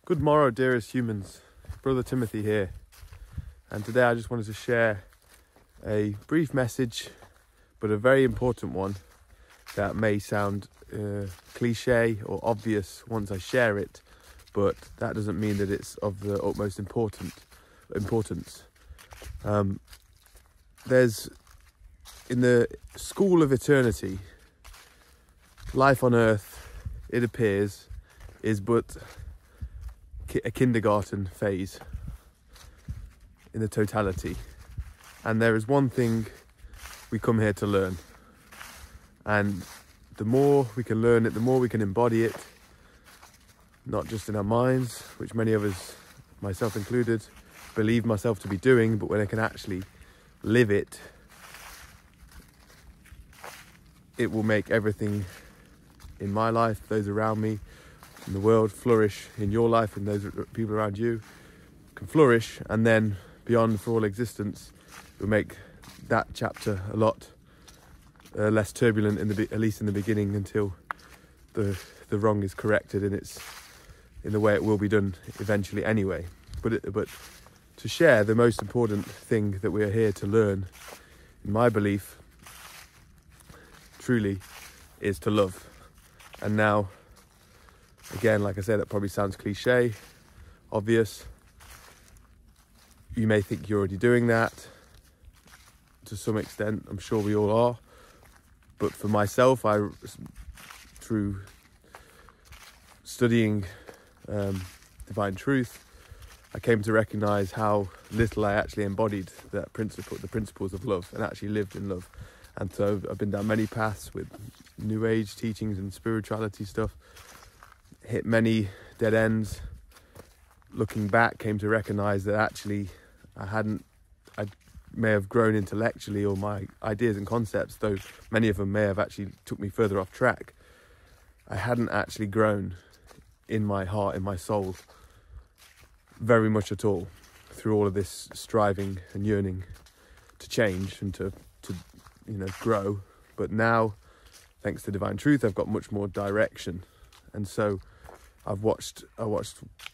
Good morrow, dearest humans. Brother Timothy here. And today I just wanted to share a brief message, but a very important one that may sound cliche or obvious once I share it, but that doesn't mean that it's of the utmost importance. There's, in the school of eternity, life on earth, it appears, is but a kindergarten phase in the totality, and there is one thing we come here to learn, and the more we can learn it, the more we can embody it, not just in our minds, which many of us, myself included, believe myself to be doing, but when I can actually live it, it will make everything in my life, those around me, in the world, flourish. In your life, and those people around you can flourish, and then beyond for all existence, it will make that chapter a lot less turbulent, at least in the beginning, until the wrong is corrected, and it's in the way it will be done eventually anyway. But to share the most important thing that we are here to learn, in my belief, truly, is to love. And now, again, like I said, that probably sounds cliche, obvious. You may think you're already doing that to some extent. I'm sure we all are. But for myself, through studying divine truth, I came to recognize how little I actually embodied the principles of love, and actually lived in love. And so I've been down many paths with New Age teachings and spirituality stuff, hit many dead ends. Looking back, came to recognize that actually I may have grown intellectually, or my ideas and concepts, though many of them may have actually took me further off track, I hadn't actually grown in my heart, in my soul, very much at all, through all of this striving and yearning to change and to grow. But now, thanks to divine truth, I've got much more direction. And so I watched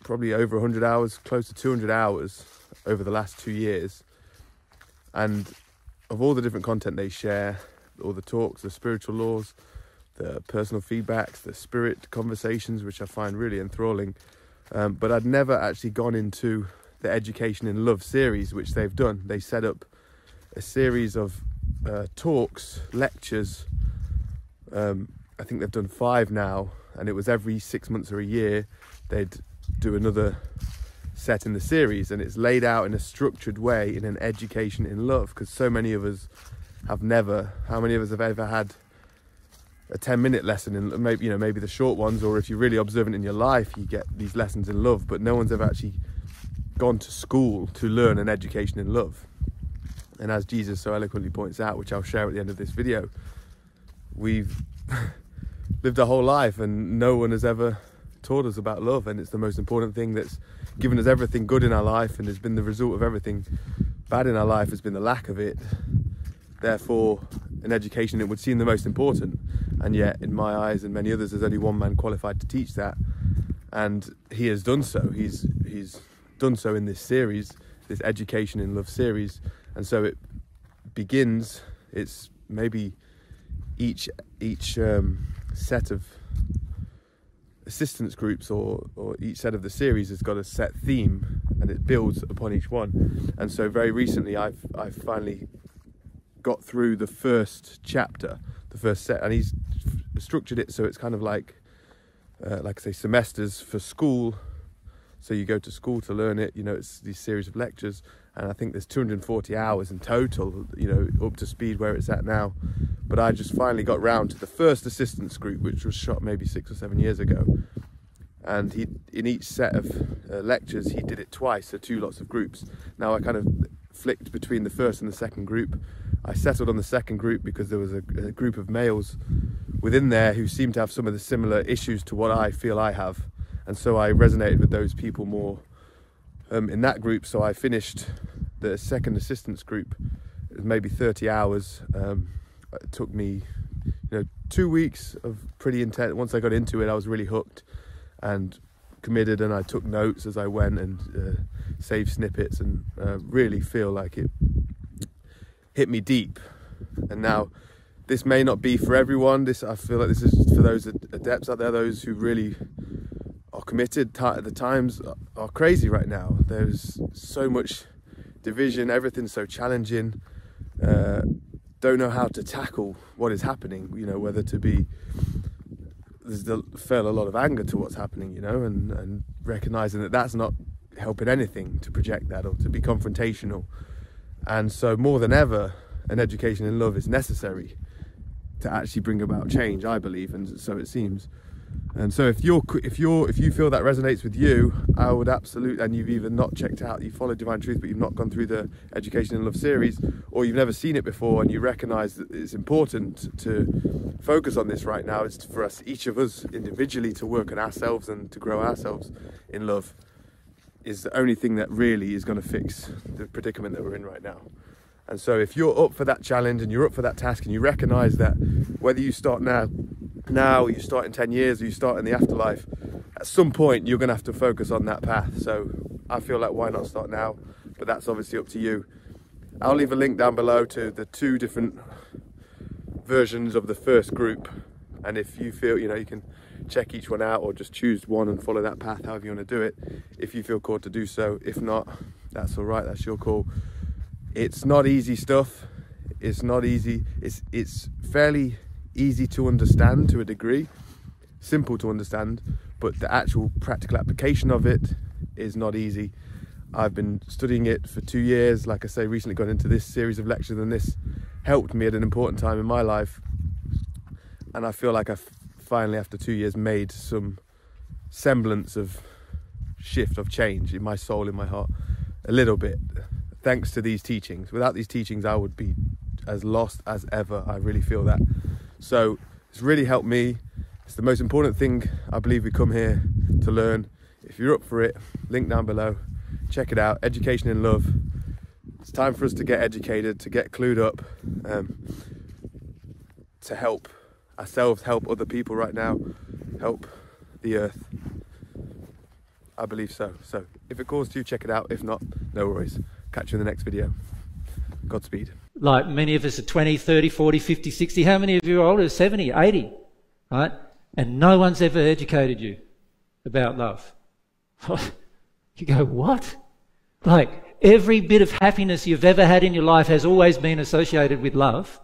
probably over 100 hours, close to 200 hours over the last 2 years. And of all the different content they share, all the talks, the spiritual laws, the personal feedbacks, the spirit conversations, which I find really enthralling. But I'd never actually gone into the Education in Love series, which they've done. They set up a series of talks, lectures. I think they've done 5 now, and it was every 6 months or a year they'd do another set in the series, and it's laid out in a structured way in an education in love, because so many of us have never. How many of us have ever had a 10-minute lesson in maybe the short ones, or if you're really observant in your life, you get these lessons in love, but no one's ever actually gone to school to learn an education in love. And as Jesus so eloquently points out, which I'll share at the end of this video, we've lived our whole life and no one has ever taught us about love, and it's the most important thing that's given us everything good in our life, and has been the result of everything bad in our life has been the lack of it. Therefore, an education, it would seem the most important, and yet in my eyes and many others, there's only one man qualified to teach that, and he has done so. He's done so in this series, this Education in Love series. And so it begins, it's maybe each set of assistance groups, or each set of the series has got a set theme, and it builds upon each one. And so very recently I've finally got through the first chapter, the first set, and he's structured it so it's kind of like I say, semesters for school. So you go to school to learn it, it's these series of lectures, and I think there's 240 hours in total, up to speed where it's at now. But I just finally got round to the first assistance group, which was shot maybe 6 or 7 years ago. And in each set of lectures, he did it twice, so 2 lots of groups. Now I kind of flicked between the first and the second group. I settled on the second group because there was a group of males within there who seemed to have some of the similar issues to what I feel I have. And so I resonated with those people more in that group. So I finished the second assistance group. It was maybe 30 hours. It took me 2 weeks of pretty intense. Once I got into it, I was really hooked. And committed, and I took notes as I went and saved snippets, and really feel like it hit me deep. And now, this may not be for everyone. I feel like this is for those adepts out there, those who really are committed. The times are crazy right now. There's so much division, everything's so challenging. Don't know how to tackle what is happening, you know, whether to be, felt a lot of anger to what's happening, you know, and recognizing that that's not helping anything to project that or to be confrontational. And so more than ever, an education in love is necessary to actually bring about change, I believe, and so it seems. And so if you feel that resonates with you, I would absolutely, and you've either not checked out, you follow Divine Truth, but you've not gone through the Education in Love series, or you've never seen it before, and you recognize that it's important to focus on this right now. It's for us, each of us individually, to work on ourselves and to grow ourselves in love, is the only thing that really is going to fix the predicament that we're in right now. And so if you're up for that challenge and you're up for that task, and you recognize that whether you start now, or you start in 10 years, or you start in the afterlife, at some point you're going to have to focus on that path. So I feel like, why not start now? But that's obviously up to you. I'll leave a link down below to the 2 different versions of the first group, and if you feel, you know, you can check each one out, or just choose one and follow that path however you want to do it, if you feel called to do so. If not, that's all right, that's your call. It's not easy stuff. It's not easy. It's fairly easy to understand to a degree, simple to understand, but the actual practical application of it is not easy. I've been studying it for 2 years. Like I say, recently got into this series of lectures, and this helped me at an important time in my life. And I feel like I've finally, after 2 years, made some semblance of shift, of change in my soul, in my heart, a little bit, thanks to these teachings. Without these teachings, I would be as lost as ever. I really feel that. So it's really helped me. It's the most important thing I believe we come here to learn. If you're up for it, link down below, check it out. Education in Love. It's time for us to get educated, to get clued up, to help ourselves, help other people right now, help the earth. I believe so. So if it calls to you, check it out. If not, no worries. Catch you in the next video. Godspeed. Like many of us are 20, 30, 40, 50, 60. How many of you are older? 70, 80, right? And no one's ever educated you about love. You go, what? Like, every bit of happiness you've ever had in your life has always been associated with love.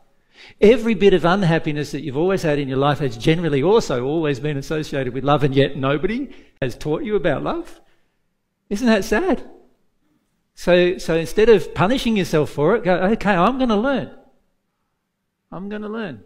Every bit of unhappiness that you've always had in your life has generally also always been associated with love, and yet nobody has taught you about love. Isn't that sad? So instead of punishing yourself for it, go, okay, I'm going to learn. I'm going to learn.